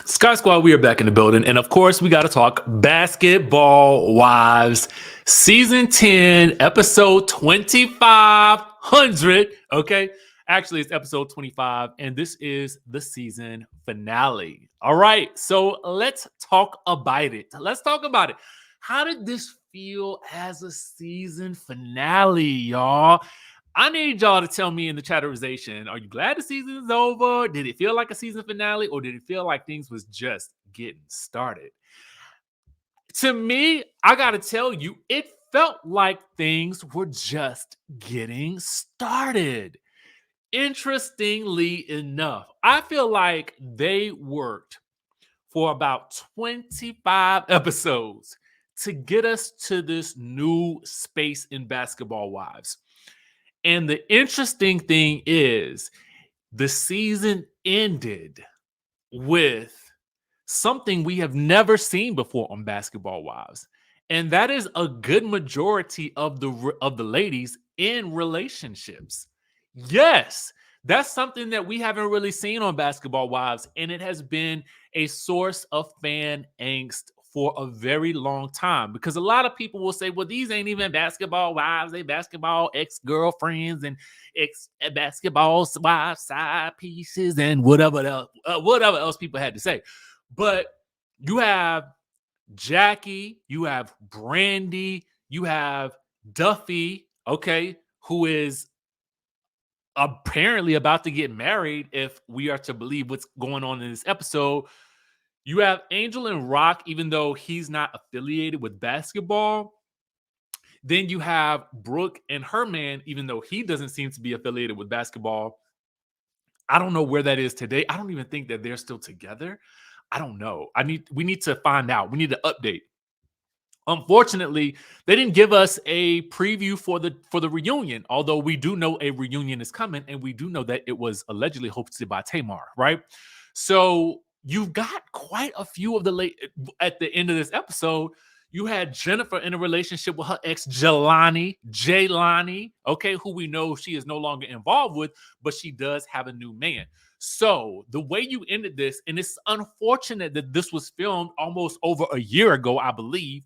Sky Squad, we are back in the building. And of course, we got to talk Basketball Wives, Season 10, Episode 2500. Okay. Actually, it's Episode 25, and this is the season finale. All right. So let's talk about it. Let's talk about it. How did this feel as a season finale, y'all? I need y'all to tell me in the chatterization, are you glad the season is over? Did it feel like a season finale, or did it feel like things was just getting started? To me, I gotta tell you, it felt like things were just getting started. Interestingly enough, I feel like they worked for about 25 episodes to get us to this new space in Basketball Wives. And the interesting thing is, the season ended with something we have never seen before on Basketball Wives. And that is a good majority of the ladies in relationships. Yes, that's something that we haven't really seen on Basketball Wives, and it has been a source of fan angst for a very long time, because a lot of people will say, well, these ain't even basketball wives, they basketball ex-girlfriends and ex-basketball wives side pieces and whatever else people had to say. But you have Jackie, you have Brandy, you have Duffy, okay, who is apparently about to get married, if we are to believe what's going on in this episode. You have Angel and Rock, even though he's not affiliated with basketball. Then you have Brooke and her man, even though he doesn't seem to be affiliated with basketball. I don't know where that is today. I don't even think that they're still together. I don't know. We need to find out. We need to update. Unfortunately, they didn't give us a preview for the reunion, although we do know a reunion is coming, and we do know that it was allegedly hosted by Tamar, right? So you've got quite a few of the late at the end of this episode. You had Jennifer in a relationship with her ex Jaylani, okay, who we know she is no longer involved with, but she does have a new man. So the way you ended this, and it's unfortunate that this was filmed almost over a year ago, I believe.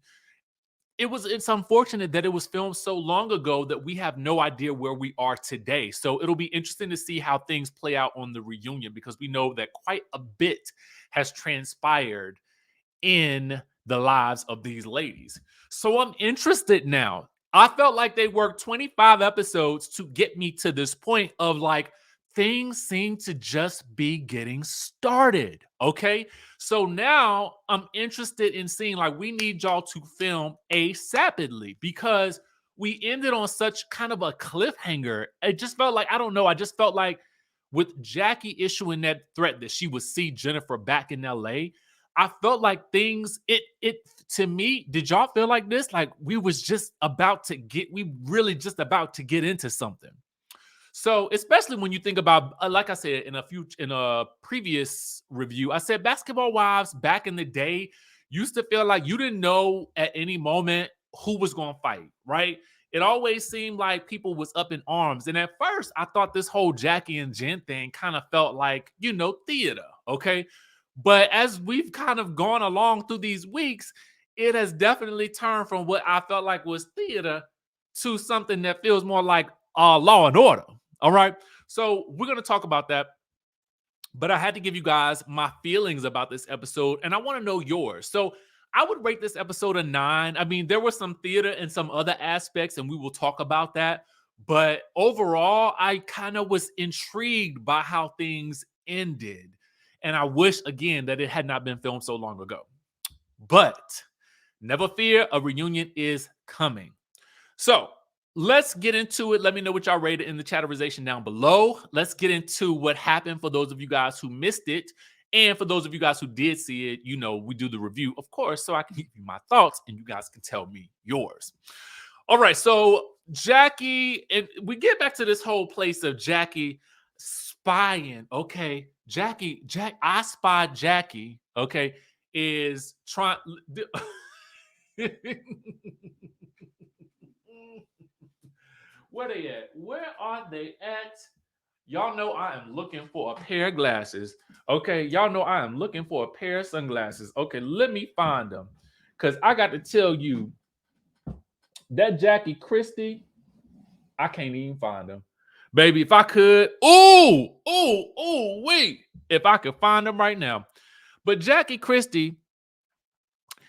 It's unfortunate that it was filmed so long ago that we have no idea where we are today. So it'll be interesting to see how things play out on the reunion, because we know that quite a bit has transpired in the lives of these ladies. So I'm interested now. I felt like they worked 25 episodes to get me to this point of like, things seem to just be getting started. Okay. So now I'm interested in seeing, like, we need y'all to film ASAPidly, because we ended on such kind of a cliffhanger. It just felt like, I don't know. I just felt like with Jackie issuing that threat that she would see Jennifer back in LA, I felt like things, it to me, did y'all feel like this? Like we really just about to get into something. So, especially when you think about, like I said in a previous review, I said Basketball Wives back in the day used to feel like you didn't know at any moment who was going to fight, right? It always seemed like people was up in arms. And at first, I thought this whole Jackie and Jen thing kind of felt like, theater, okay? But as we've kind of gone along through these weeks, it has definitely turned from what I felt like was theater to something that feels more like Law and Order. All right. So we're going to talk about that. But I had to give you guys my feelings about this episode, and I want to know yours. So I would rate this episode a 9. I mean, there was some theater and some other aspects, and we will talk about that. But overall, I kind of was intrigued by how things ended. And I wish, again, that it had not been filmed so long ago. But never fear, a reunion is coming. So let's get into it. Let me know what y'all rated in the chatterization down below. Let's get into what happened for those of you guys who missed it. And for those of you guys who did see it, we do the review, of course, so I can give you my thoughts and you guys can tell me yours. All right, so Jackie, and we get back to this whole place of Jackie spying. Okay, I spied Jackie, okay, is trying. Where they at? Where are they at? Y'all know I am looking for a pair of glasses, Okay, y'all know I am looking for a pair of sunglasses. Okay, let me find them. Because I got to tell you, that Jackie Christie, I can't even find them. Baby, if I could, wait. If I could find them right now. But Jackie Christie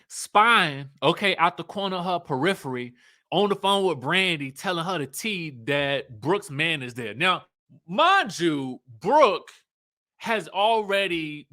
spying, okay, out the corner of her periphery on the phone with Brandy, telling her the tea that Brooke's man is there. Now, mind you, Brooke has we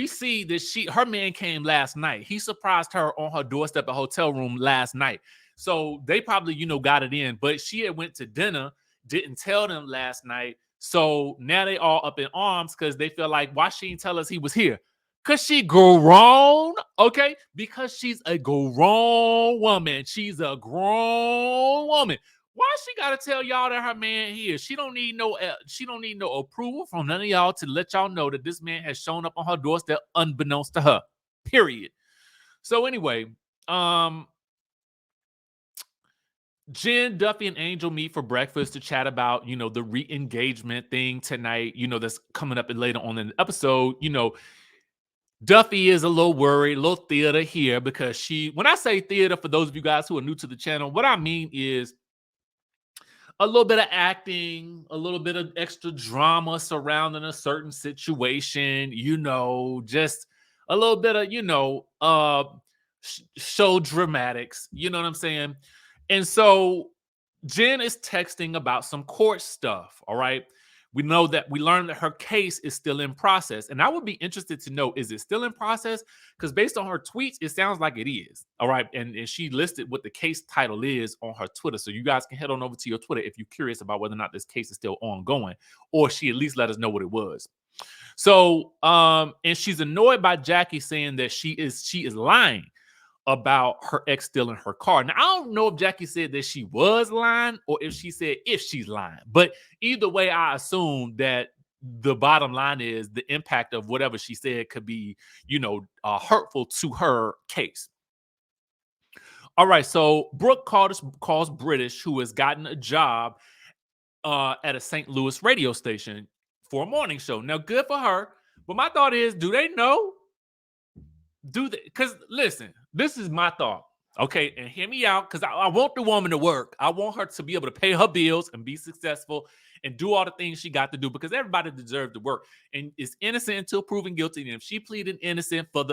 see that her man came last night. He surprised her on her doorstep at hotel room last night. So they probably, got it in, but she had went to dinner, didn't tell them last night. So now they all up in arms because they feel like, why she didn't tell us he was here? Because she grown, okay? Because she's a grown woman. She's a grown woman. Why she gotta tell y'all that her man here? She don't need no approval from none of y'all to let y'all know that this man has shown up on her doorstep unbeknownst to her. Period. So anyway, Jen, Duffy, and Angel meet for breakfast to chat about, the re-engagement thing tonight, that's coming up later on in the episode. Duffy is a little worried, a little theater here because when I say theater, for those of you guys who are new to the channel, what I mean is a little bit of acting, a little bit of extra drama surrounding a certain situation, just a little bit of, show dramatics, you know what I'm saying? And so Jen is texting about some court stuff, all right? We learned that her case is still in process. And I would be interested to know, is it still in process? Because based on her tweets, it sounds like it is. All right. And she listed what the case title is on her Twitter. So you guys can head on over to your Twitter if you're curious about whether or not this case is still ongoing, or she at least let us know what it was. So, and she's annoyed by Jackie saying that she is lying about her ex stealing her car. Now, I don't know if Jackie said that she was lying or if she said if she's lying. But either way, I assume that the bottom line is the impact of whatever she said could be, hurtful to her case. All right, so Brooke calls British, who has gotten a job at a St. Louis radio station for a morning show. Now, good for her. But my thought is, do they know? Because listen, this is my thought. Okay, and hear me out, because I want the woman to work. I want her to be able to pay her bills and be successful and do all the things she got to do, because everybody deserves to work and is innocent until proven guilty. And if she pleaded innocent for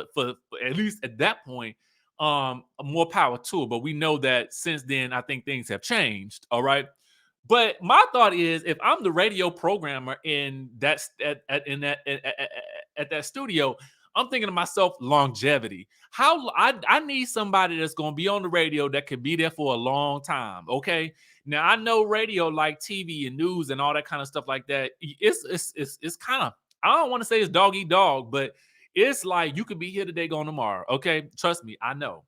at least at that point, more power to her. But we know that since then, I think things have changed. All right. But my thought is, if I'm the radio programmer in that at that studio, I'm thinking to myself, longevity. I need somebody that's going to be on the radio that could be there for a long time. Okay. Now I know radio, like TV and news and all that kind of stuff like that. It's kind of, I don't want to say it's dog eat dog, but it's like you could be here today, gone tomorrow. Okay. Trust me, I know.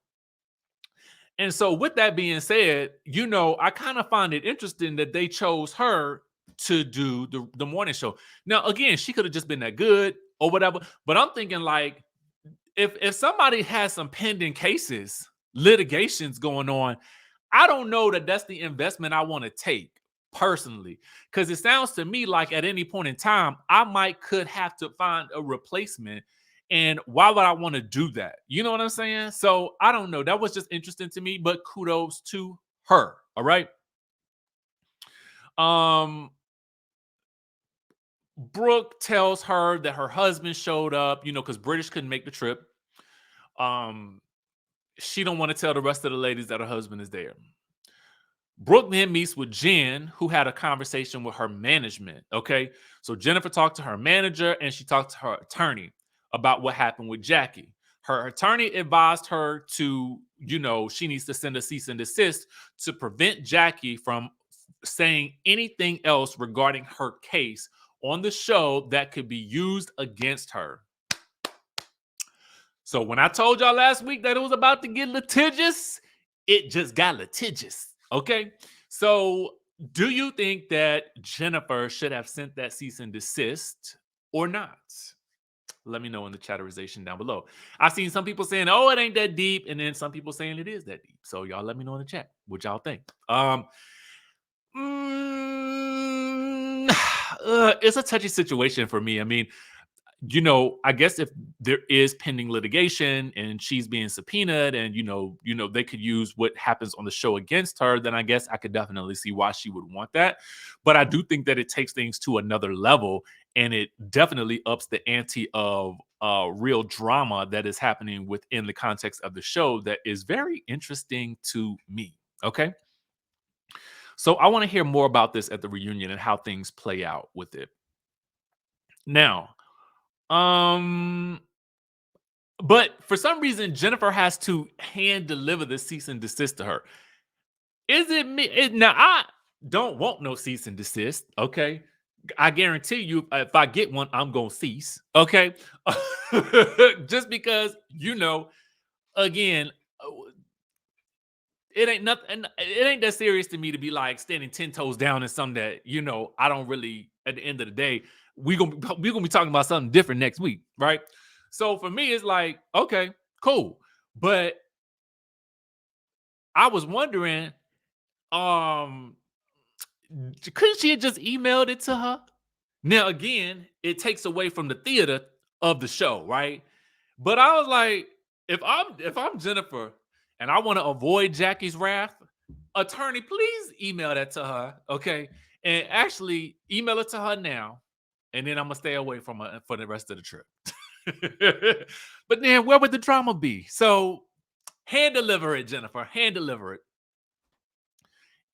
And so with that being said, I kind of find it interesting that they chose her to do the morning show. Now, again, she could have just been that good or whatever. But I'm thinking, like, if somebody has some pending cases, litigations going on, I don't know that that's the investment I want to take personally. Because it sounds to me like at any point in time, I could have to find a replacement. And why would I want to do that? You know what I'm saying? So I don't know. That was just interesting to me, but kudos to her. All right. Brooke tells her that her husband showed up, because British couldn't make the trip. She don't want to tell the rest of the ladies that her husband is there. Brooke then meets with Jen, who had a conversation with her management. Okay. So Jennifer talked to her manager and she talked to her attorney about what happened with Jackie. Her attorney advised her to, she needs to send a cease and desist to prevent Jackie from saying anything else regarding her case on the show that could be used against her. So when I told y'all last week that it was about to get litigious, it just got litigious. Okay. So do you think that Jennifer should have sent that cease and desist or not? Let me know in the chatterization down below. I've seen some people saying, oh, it ain't that deep. And then some people saying it is that deep. So y'all let me know in the chat what y'all think. It's a touchy situation for me. I mean, I guess if there is pending litigation and she's being subpoenaed and, they could use what happens on the show against her, then I guess I could definitely see why she would want that. But I do think that it takes things to another level, and it definitely ups the ante of real drama that is happening within the context of the show that is very interesting to me. Okay. So I want to hear more about this at the reunion and how things play out with it. Now, um, but for some reason, Jennifer has to hand deliver the cease and desist to her. Is it me? Now, I don't want no cease and desist. Okay. I guarantee you, if I get one, I'm going to cease. Okay. Just because, again, uh, it ain't nothing. It ain't that serious to me to be like standing 10 toes down in something that, I don't really, at the end of the day, we gonna be talking about something different next week. Right. So for me, it's like, okay, cool. But I was wondering, um, couldn't she have just emailed it to her? Now, again, it takes away from the theater of the show, right? But I was like, if I'm Jennifer and I want to avoid Jackie's wrath, attorney, please email that to her, okay? And actually email it to her now, and then I'm gonna stay away from her for the rest of the trip. But then where would the drama be? So hand deliver it, Jennifer. Hand deliver it.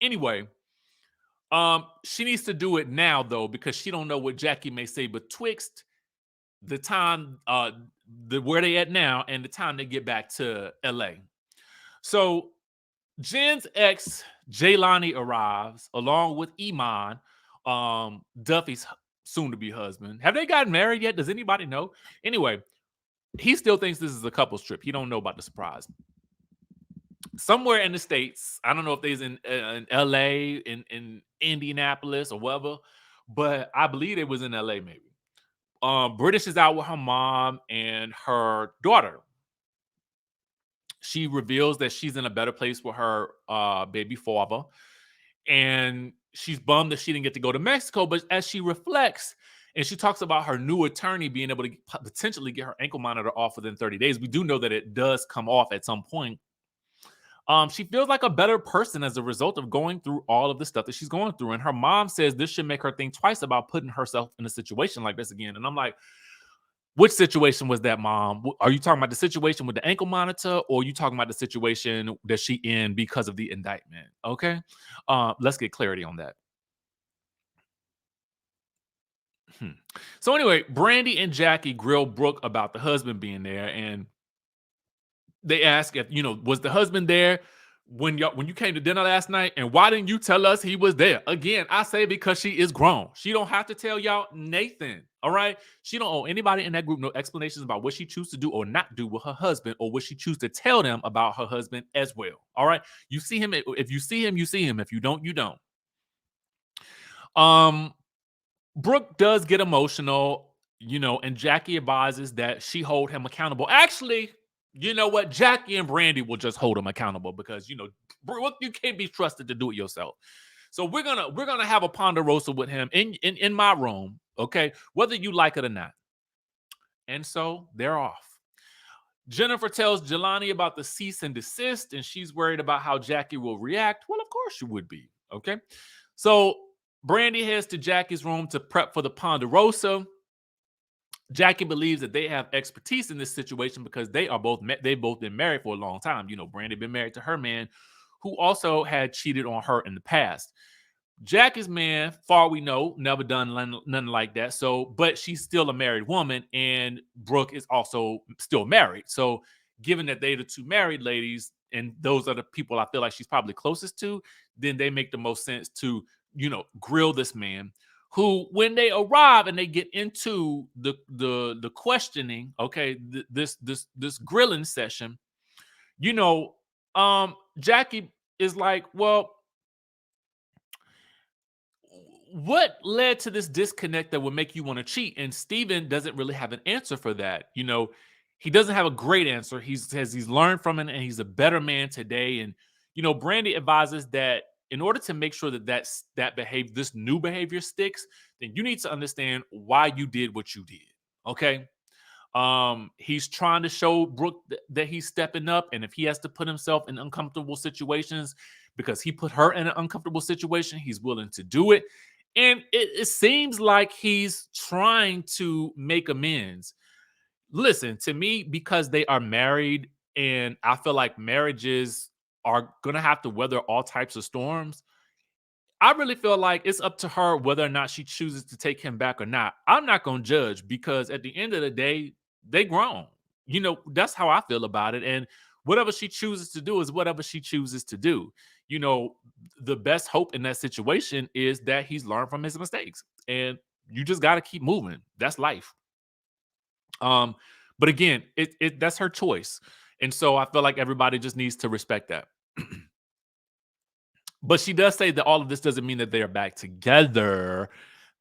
Anyway, she needs to do it now though, because she don't know what Jackie may say betwixt the time, where they at now and the time they get back to LA. So Jen's ex, Jaylani, arrives along with Iman, Duffy's soon-to-be husband. Have they gotten married yet? Does anybody know? Anyway, he still thinks this is a couple's trip. He don't know about the surprise. Somewhere in the States, I don't know if they's in LA, in Indianapolis or whatever, but I believe it was in LA maybe. British is out with her mom and her daughter. She reveals that she's in a better place with her baby father, and she's bummed that she didn't get to go to Mexico. But as she reflects and she talks about her new attorney being able to potentially get her ankle monitor off within 30 days, we do know that it does come off at some point. She feels like a better person as a result of going through all of the stuff that she's going through. And her mom says this should make her think twice about putting herself in a situation like this again. And I'm like, which situation was that, Mom? Are you talking about the situation with the ankle monitor, or are you talking about the situation that she in because of the indictment? Okay. Let's get clarity on that. So anyway, Brandy and Jackie grill Brooke about the husband being there, and they ask if, was the husband there when you came to dinner last night, and why didn't you tell us he was there? Again, I say because she is grown. She don't have to tell y'all Nathan. All right. She don't owe anybody in that group no explanations about what she chooses to do or not do with her husband, or what she chooses to tell them about her husband as well. All right. You see him. If you see him, you see him. If you don't, you don't. Brooke does get emotional, and Jackie advises that she hold him accountable. Actually, you know what? Jackie and Brandy will just hold him accountable because Brooke, you can't be trusted to do it yourself. So we're gonna have a ponderosa with him in my room, okay, whether you like it or not. And so they're off. Jennifer tells Jelani about the cease and desist, and she's worried about how Jackie will react. Well, of course she would be. Okay. So Brandy heads to Jackie's room to prep for the ponderosa. Jackie believes that they have expertise in this situation because they've both been married for a long time. Brandy been married to her man, who also had cheated on her in the past. Jackie's man, far we know, never done nothing like that. So, but she's still a married woman, and Brooke is also still married. So, given that they're the two married ladies, and those are the people I feel like she's probably closest to, then they make the most sense to, grill this man. Who, when they arrive and they get into the questioning, okay, this grilling session, Jackie is like, well, what led to this disconnect that would make you want to cheat? And Steven doesn't really have an answer for that. He doesn't have a great answer. He says he's learned from it and he's a better man today. And, Brandy advises that in order to make sure that this new behavior sticks, then you need to understand why you did what you did. Okay. He's trying to show Brooke that he's stepping up, and if he has to put himself in uncomfortable situations because he put her in an uncomfortable situation, he's willing to do it. And it seems like he's trying to make amends. Listen, to me, because they are married, and I feel like marriages are gonna have to weather all types of storms. I really feel like it's up to her whether or not she chooses to take him back or not. I'm not going to judge because at the end of the day, they grown. That's how I feel about it. And whatever she chooses to do is whatever she chooses to do. You know, the best hope in that situation is that he's learned from his mistakes. And you just got to keep moving. That's life. Um, but again, it that's her choice. And so I feel like everybody just needs to respect that. But she does say that all of this doesn't mean that they are back together.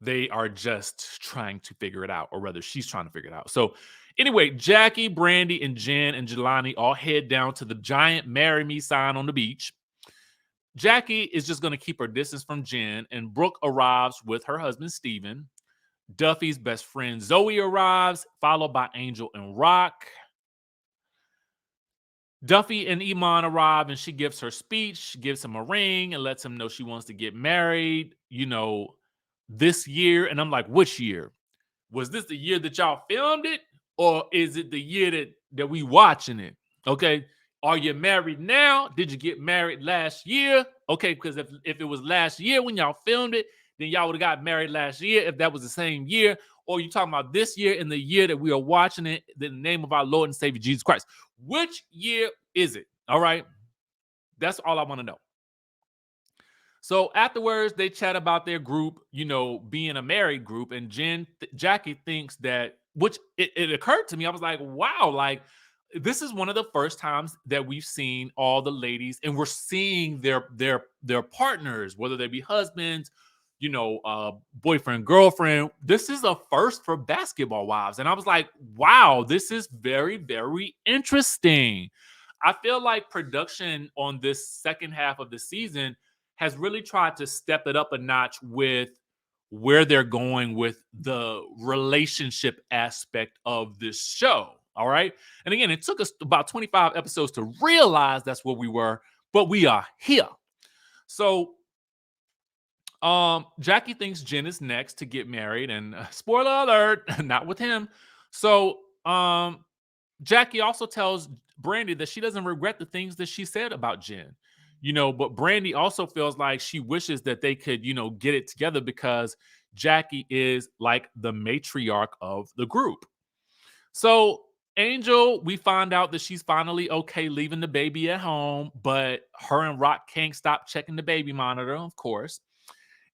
They are just trying to figure it out, or rather, she's trying to figure it out. So, anyway, Jackie, Brandy, and Jen and Jelani all head down to the giant "Marry Me" sign on the beach. Jackie is just going to keep her distance from Jen, and Brooke arrives with her husband, Steven. Duffy's best friend, Zoe, arrives, followed by Angel and Rock. Duffy and Iman arrive, and she gives her speech, gives him a ring, and lets him know she wants to get married, this year. And I'm like, which year? Was this the year that y'all filmed it? Or is it the year that we watching it? Okay. Are you married now? Did you get married last year? Okay, because if it was last year when y'all filmed it, then y'all would have got married last year if that was the same year. Or you talking about this year in the year that we are watching it, in the name of our Lord and Savior Jesus Christ. Which year is it? All right. That's all I want to know. So afterwards, they chat about their group, being a married group. And Jackie thinks that, which it occurred to me, I was like, wow, like this is one of the first times that we've seen all the ladies, and we're seeing their partners, whether they be husbands, boyfriend, girlfriend. This is a first for Basketball Wives. And I was like, wow, this is very, very interesting. I feel like production on this second half of the season has really tried to step it up a notch with where they're going with the relationship aspect of this show. All right. And again, it took us about 25 episodes to realize that's where we were, but we are here. So Jackie thinks Jen is next to get married, and spoiler alert, not with him. So Jackie also tells Brandy that she doesn't regret the things that she said about Jen. But Brandy also feels like she wishes that they could, get it together because Jackie is like the matriarch of the group. So Angel, we find out that she's finally okay leaving the baby at home, but her and Rock can't stop checking the baby monitor, of course.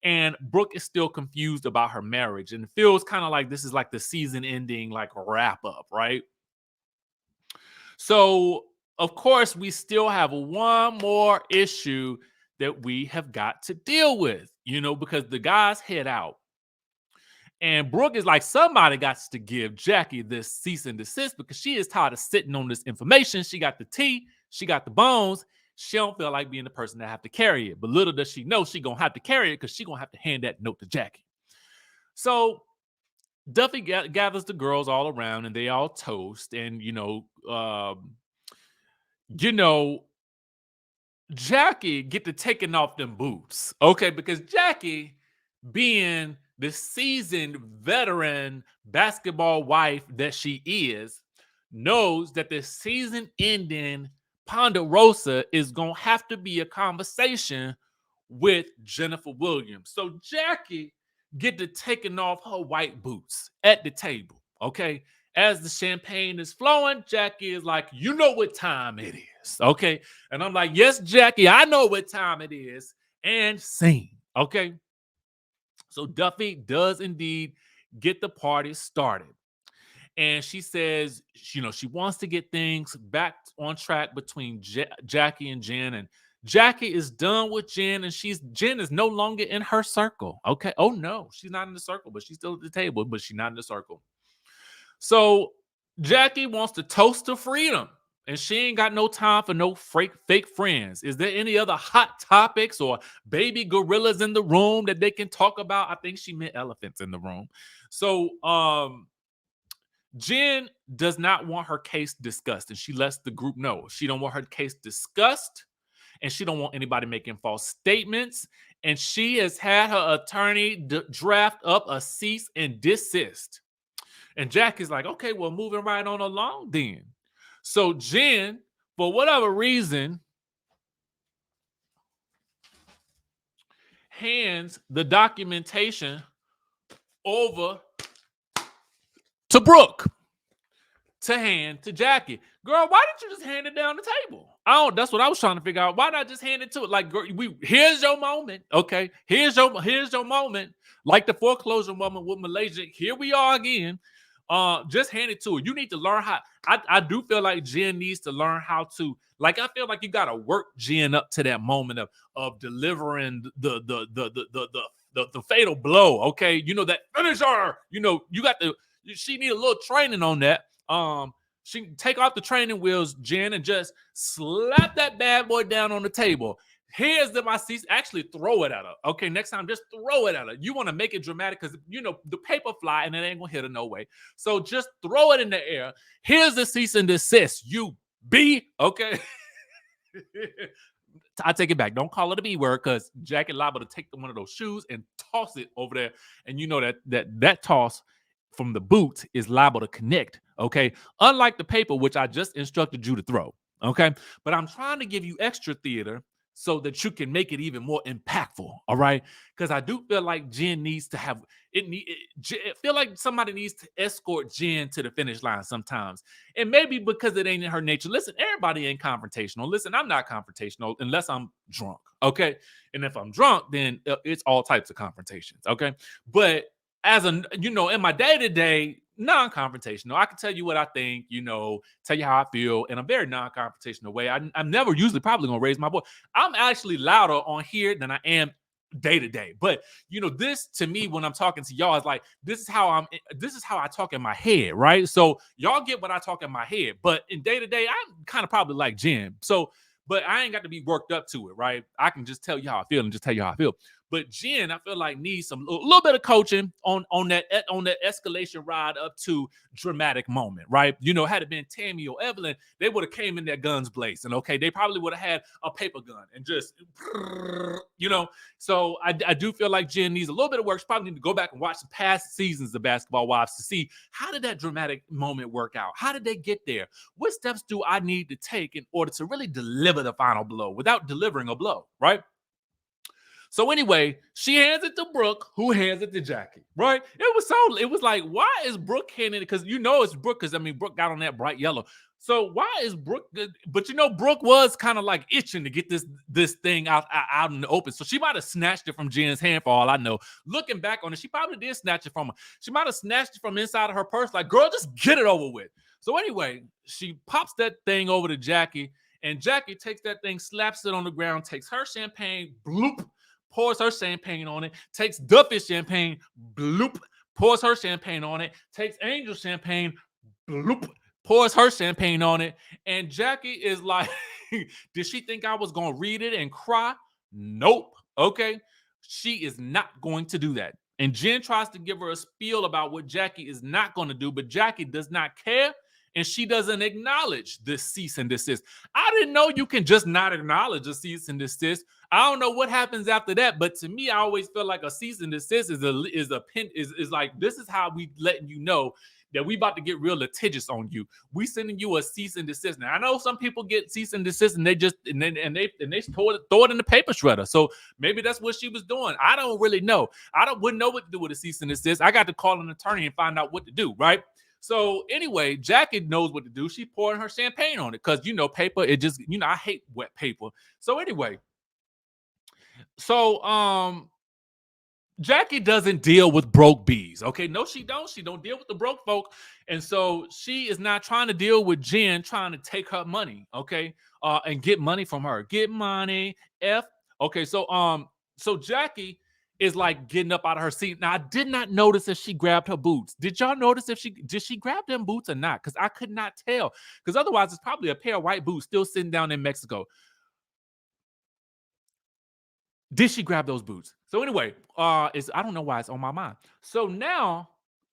And Brooke is still confused about her marriage, and it feels kind of like this is like the season ending, like wrap up, right? So, of course, we still have one more issue that we have got to deal with, because the guys head out. And Brooke is like, somebody got to give Jackie this cease and desist because she is tired of sitting on this information. She got the tea, she got the bones. She don't feel like being the person that have to carry it. But little does she know she gonna have to carry it because she gonna have to hand that note to Jackie. So Duffy gathers the girls all around, and they all toast. And Jackie get to taking off them boots, okay? Because Jackie, being the seasoned veteran basketball wife that she is, knows that the season ending Ponderosa is going to have to be a conversation with Jennifer Williams. So Jackie get to taking off her white boots at the table, okay? As the champagne is flowing, Jackie is like, you know what time it is, okay? And I'm like, yes, Jackie, I know what time it is. And scene, okay? So Duffy does indeed get the party started. And she says, she wants to get things back on track between Jackie and Jen. And Jackie is done with Jen, and Jen is no longer in her circle. Okay. Oh no, she's not in the circle, but she's still at the table, but she's not in the circle. So Jackie wants to toast to freedom, and she ain't got no time for no fake friends. Is there any other hot topics or baby gorillas in the room that they can talk about? I think she meant elephants in the room. So Jen does not want her case discussed, and she lets the group know she don't want her case discussed, and she don't want anybody making false statements. And she has had her attorney draft up a cease and desist. And Jack is like, okay, well, moving right on along then. So Jen, for whatever reason, hands the documentation over to Brooke to hand to Jackie. Girl, why didn't you just hand it down the table? That's what I was trying to figure out. Why not just hand it to it? Like, girl, here's your moment. Okay. Here's your moment. Like the foreclosure moment with Malaysia. Here we are again. Just hand it to her. You need to learn how. I do feel like Jen needs to learn how to, like, I feel like you gotta work Jen up to that moment of delivering the fatal blow. Okay. You know, that finisher. You know, she need a little training on that. She can take off the training wheels, Jen, and just slap that bad boy down on the table. Here's my seats. Actually, throw it at her. Okay, next time, just throw it at her. You want to make it dramatic because, you know, the paper fly and it ain't going to hit her no way. So just throw it in the air. Here's the cease and desist. You B, okay? I take it back. Don't call it a B word because Jack is liable to take one of those shoes and toss it over there. And you know that toss from the boot is liable to connect, okay? Unlike the paper, which I just instructed you to throw, okay? But I'm trying to give you extra theater so that you can make it even more impactful, all right? Because I do feel like Jen needs to have, I feel like somebody needs to escort Jen to the finish line sometimes. And maybe because it ain't in her nature. Listen, everybody ain't confrontational. Listen, I'm not confrontational unless I'm drunk, okay? And if I'm drunk, then it's all types of confrontations, okay? But as a, you know, in my day-to-day, non-confrontational, I can tell you what I think, you know, tell you how I feel in a very non-confrontational way. I'm never usually probably gonna raise my voice. I'm actually louder on here than I am day-to-day. But you know, this to me, when I'm talking to y'all, is like this is how I talk in my head, right? So y'all get what I talk in my head, but in day-to-day, I'm kind of probably like Jen. So, but I ain't got to be worked up to it, right? I can just tell you how I feel and just tell you how I feel. But Jen, I feel like needs a little bit of coaching on that escalation ride up to dramatic moment, right? You know, had it been Tammy or Evelyn, they would have came in their guns blazing. Okay, they probably would have had a paper gun and just, you know. So I do feel like Jen needs a little bit of work. She probably need to go back and watch the past seasons of Basketball Wives to see how did that dramatic moment work out? How did they get there? What steps do I need to take in order to really deliver the final blow without delivering a blow, right? So anyway, she hands it to Brooke, who hands it to Jackie, right? It was like, why is Brooke handing it? Because you know it's Brooke, because I mean, Brooke got on that bright yellow. So why is Brooke? But you know, Brooke was kind of like itching to get this thing out in the open. So she might have snatched it from Jen's hand for all I know. Looking back on it, she probably did snatch it from her. She might have snatched it from inside of her purse, like, girl, just get it over with. So anyway, she pops that thing over to Jackie, and Jackie takes that thing, slaps it on the ground, takes her champagne, bloop, pours her champagne on it, takes Duffy's champagne, bloop, pours her champagne on it, takes Angel's champagne, bloop, pours her champagne on it. And Jackie is like, did she think I was going to read it and cry? Nope. Okay. She is not going to do that. And Jen tries to give her a spiel about what Jackie is not going to do, but Jackie does not care. And she doesn't acknowledge this cease and desist. I didn't know you can just not acknowledge a cease and desist. I don't know what happens after that, but to me, I always feel like a cease and desist is like, this is how we letting you know that we about to get real litigious on you. We sending you a cease and desist. Now I know some people get cease and desist and they just and they throw it in the paper shredder. So maybe that's what she was doing. I don't really know. Wouldn't know what to do with a cease and desist. I got to call an attorney and find out what to do, right? So anyway, Jackie knows what to do. She pouring her champagne on it because, you know, paper, it just, you know, I hate wet paper. So anyway, Jackie doesn't deal with broke bees. Okay, no, she don't. She don't deal with the broke folk. And so she is not trying to deal with Jen trying to take her money, okay, and get money from her. Get money, F. Okay, so Jackie is like getting up out of her seat. Now, I did not notice if she grabbed her boots. Did y'all notice if she grab them boots or not? Because I could not tell. Because otherwise, it's probably a pair of white boots still sitting down in Mexico. Did she grab those boots? So anyway, I don't know why it's on my mind. So now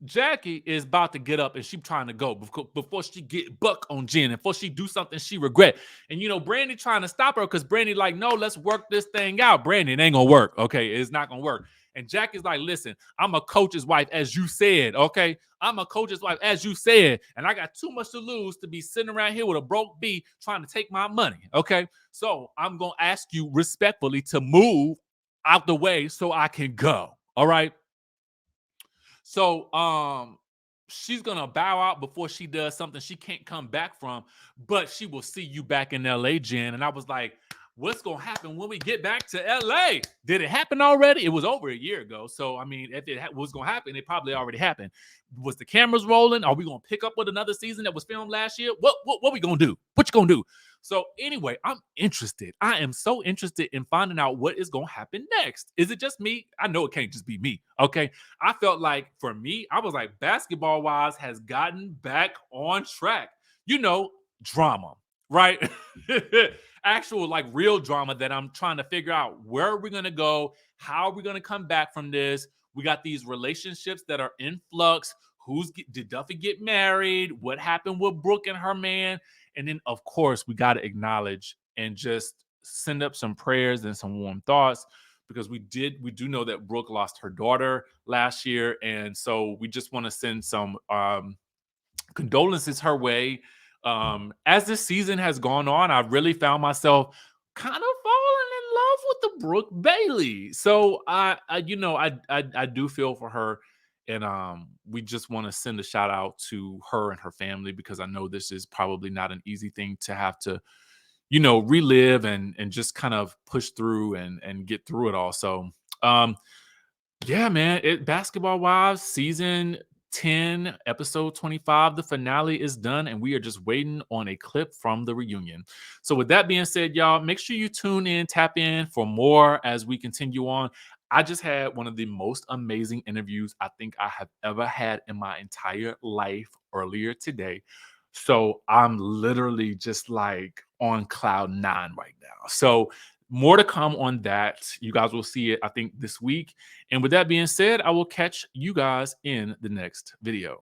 Jackie is about to get up and she trying to go before she get buck on Jen and before she do something she regret. And you know, Brandy trying to stop her because Brandy like, no, let's work this thing out. Brandy, it ain't gonna work. Okay, it's not gonna work. And Jackie's like, listen, I'm a coach's wife, as you said. Okay, I'm a coach's wife, as you said, and I got too much to lose to be sitting around here with a broke B trying to take my money. Okay, so I'm gonna ask you respectfully to move out the way so I can go. All right. So she's gonna bow out before she does something she can't come back from, but she will see you back in LA, Jen. And I was like, what's gonna happen when we get back to LA? Did it happen already? It was over a year ago. So I mean, if it was gonna happen, it probably already happened. Was the cameras rolling? Are we gonna pick up with another season that was filmed last year? What we gonna do? What you gonna do? So anyway, I'm interested. I am so interested in finding out what is going to happen next. Is it just me? I know it can't just be me. Okay. I felt like for me, I was like, Basketball Wives has gotten back on track. You know, drama, right? Actual like real drama that I'm trying to figure out where are we going to go? How are we going to come back from this? We got these relationships that are in flux. Did Duffy get married? What happened with Brooke and her man? And then, of course, we got to acknowledge and just send up some prayers and some warm thoughts because we do know that Brooke lost her daughter last year. And so we just want to send some condolences her way. As this season has gone on, I really found myself kind of falling in love with the Brooke Bailey. So I do feel for her. And we just want to send a shout out to her and her family because I know this is probably not an easy thing to have to, relive and just kind of push through and get through it all. So yeah, man, Basketball Wives season 10, episode 25, the finale is done, and we are just waiting on a clip from the reunion. So with that being said, y'all, make sure you tune in, tap in for more as we continue on. I just had one of the most amazing interviews I think I have ever had in my entire life earlier today. So I'm literally just like on cloud nine right now. So more to come on that. You guys will see it, I think, this week. And with that being said, I will catch you guys in the next video.